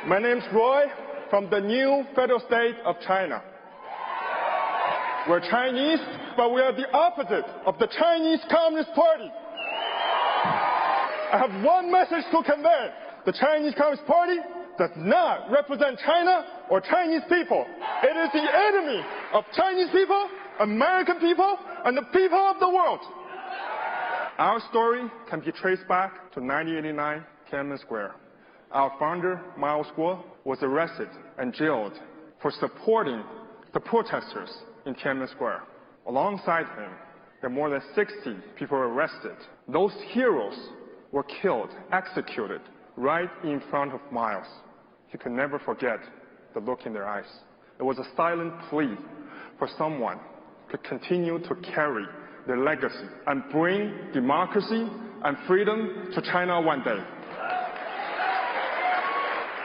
My name's Roy from the new federal state of China. We're Chinese, but we are the opposite of the Chinese Communist Party. I have one message to convey. The Chinese Communist Party does not represent China or Chinese people. It is the enemy of Chinese people, American people, and the people of the world. Our story can be traced back to 1989 Tiananmen Square. Our founder, Mao Guo, was arrested and jailed for supporting the protesters in Tiananmen Square. Alongside him, there were more than 60 people arrested. Those heroes were killed, executed, right in front of Mao. He could never forget the look in their eyes. It was a silent plea for someone to continue to carry their legacy and bring democracy and freedom to China one day.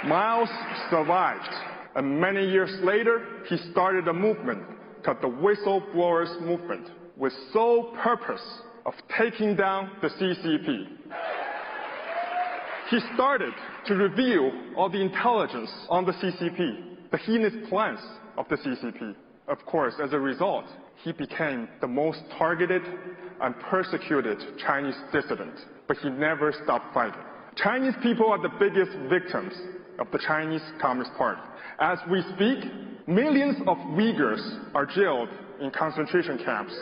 Mao survived, and many years later, he started a movement called the Whistleblowers Movement, with sole purpose of taking down the CCP. He started to reveal all the intelligence on the CCP, the heinous plans of the CCP. Of course, as a result, he became the most targeted and persecuted Chinese dissident, but he never stopped fighting. Chinese people are the biggest victims of the Chinese Communist Party. As we speak, millions of Uyghurs are jailed in concentration camps.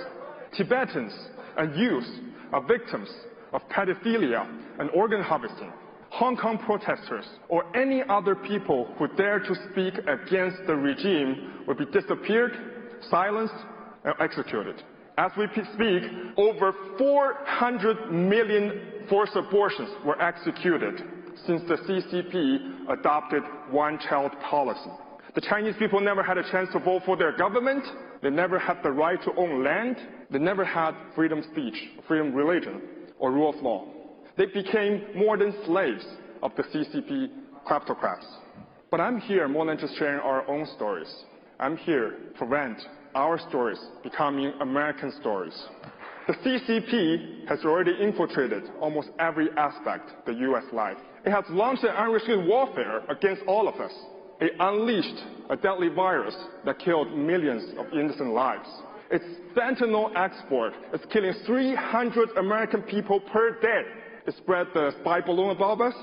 Tibetans and youth are victims of pedophilia and organ harvesting. Hong Kong protesters or any other people who dare to speak against the regime will be disappeared, silenced, and executed. As we speak, over 400 million forced abortions were executed since the CCP adopted one-child policy. The Chinese people never had a chance to vote for their government. They never had the right to own land. They never had freedom of speech, freedom of religion, or rule of law. They became more than slaves of the CCP kleptocrats. But I'm here more than just sharing our own stories. I'm here to prevent our stories becoming American stories. The CCP has already infiltrated almost every aspect of the U.S. life. It has launched an unrestricted warfare against all of us. It unleashed a deadly virus that killed millions of innocent lives. Its fentanyl export is killing 300 American people per day. It spread the spy balloon above us,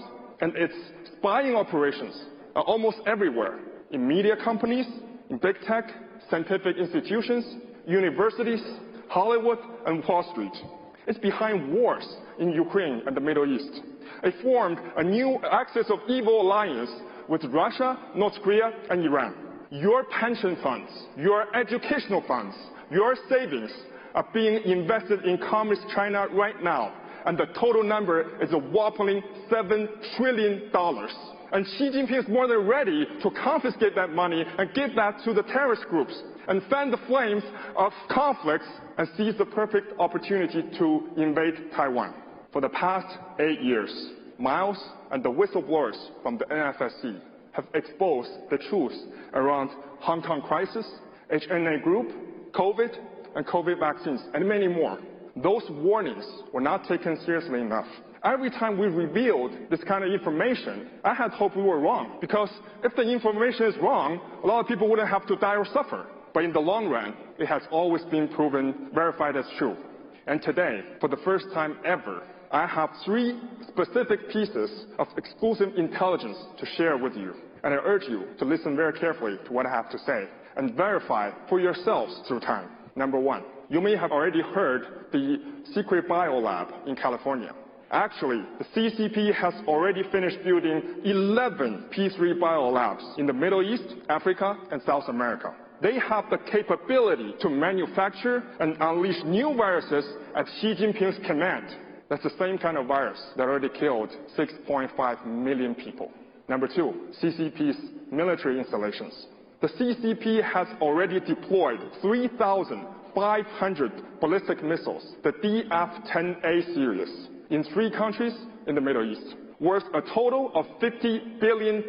and its spying operations are almost everywhere, in media companies, in big tech, scientific institutions, universities, Hollywood, and Wall Street. It's behind wars in Ukraine and the Middle East. It formed a new axis of evil alliance with Russia, North Korea, and Iran. Your pension funds, your educational funds, your savings are being invested in Communist China right now, and the total number is a whopping $7 trillion. And Xi Jinping is more than ready to confiscate that money and give that to the terrorist groups and fan the flames of conflicts and seize the perfect opportunity to invade Taiwan. For the past 8 years, Mao and the whistleblowers from the NFSC have exposed the truth around Hong Kong crisis, HNA group, COVID, and COVID vaccines, and many more. Those warnings were not taken seriously enough. Every time we revealed this kind of information, I had hoped we were wrong, because if the information is wrong, a lot of people wouldn't have to die or suffer. But in the long run, it has always been proven, verified as true. And today, for the first time ever, I have 3 specific pieces of exclusive intelligence to share with you. And I urge you to listen very carefully to what I have to say and verify for yourselves through time. Number 1, you may have already heard the secret biolab in California. Actually, the CCP has already finished building 11 P3 biolabs in the Middle East, Africa, and South America. They have the capability to manufacture and unleash new viruses at Xi Jinping's command. That's the same kind of virus that already killed 6.5 million people. Number 2, CCP's military installations. The CCP has already deployed 3,500 ballistic missiles, the DF-10A series, in 3 countries in the Middle East, worth a total of $50 billion.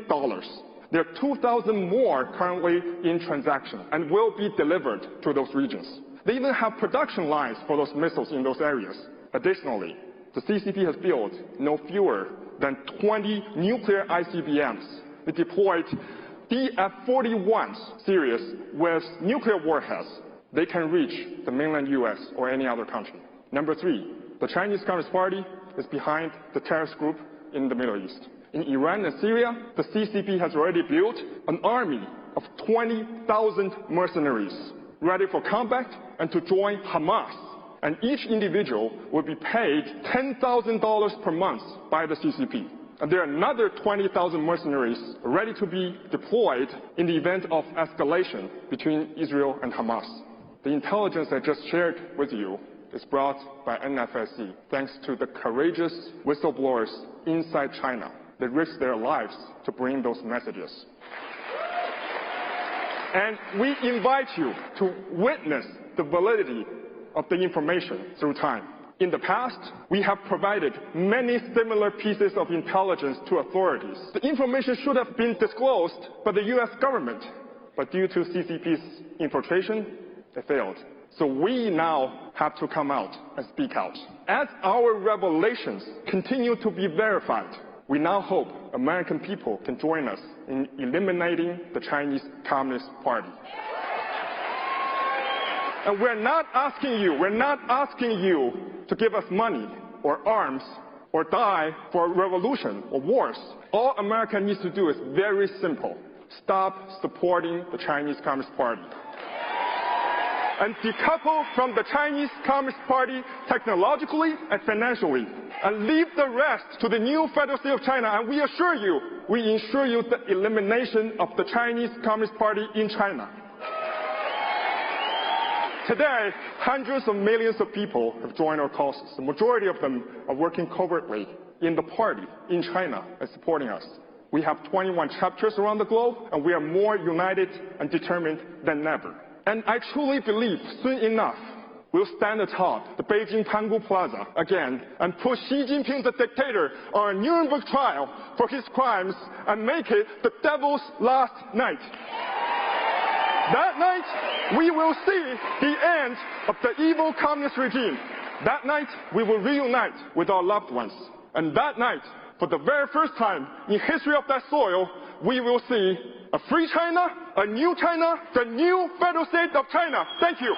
There are 2,000 more currently in transaction and will be delivered to those regions. They even have production lines for those missiles in those areas. Additionally, the CCP has built no fewer than 20 nuclear ICBMs, They deployed DF-41 series with nuclear warheads. They can reach the mainland US or any other country. Number 3, the Chinese Communist Party is behind the terrorist group in the Middle East. In Iran and Syria, the CCP has already built an army of 20,000 mercenaries ready for combat and to join Hamas. And each individual will be paid $10,000 per month by the CCP. And there are another 20,000 mercenaries ready to be deployed in the event of escalation between Israel and Hamas. The intelligence I just shared with you is brought by NFSC thanks to the courageous whistleblowers inside China. They risked their lives to bring those messages. And we invite you to witness the validity of the information through time. In the past, we have provided many similar pieces of intelligence to authorities. The information should have been disclosed by the US government, but due to CCP's infiltration, it failed. So we now have to come out and speak out. As our revelations continue to be verified, we now hope American people can join us in eliminating the Chinese Communist Party. And we're not asking you to give us money or arms or die for a revolution or wars. All America needs to do is very simple. Stop supporting the Chinese Communist Party. And decouple from the Chinese Communist Party technologically and financially. And leave the rest to the new Federal State of China. And we ensure you the elimination of the Chinese Communist Party in China. Today, hundreds of millions of people have joined our causes. The majority of them are working covertly in the party in China and supporting us. We have 21 chapters around the globe, and we are more united and determined than ever. And I truly believe soon enough, we'll stand atop the Beijing Pangu Plaza again and put Xi Jinping, the dictator, on a Nuremberg trial for his crimes and make it the devil's last night. That night, we will see the end of the evil communist regime. That night, we will reunite with our loved ones. And that night, for the very first time in history of that soil, we will see a free China, a new China, the new Federal State of China. Thank you.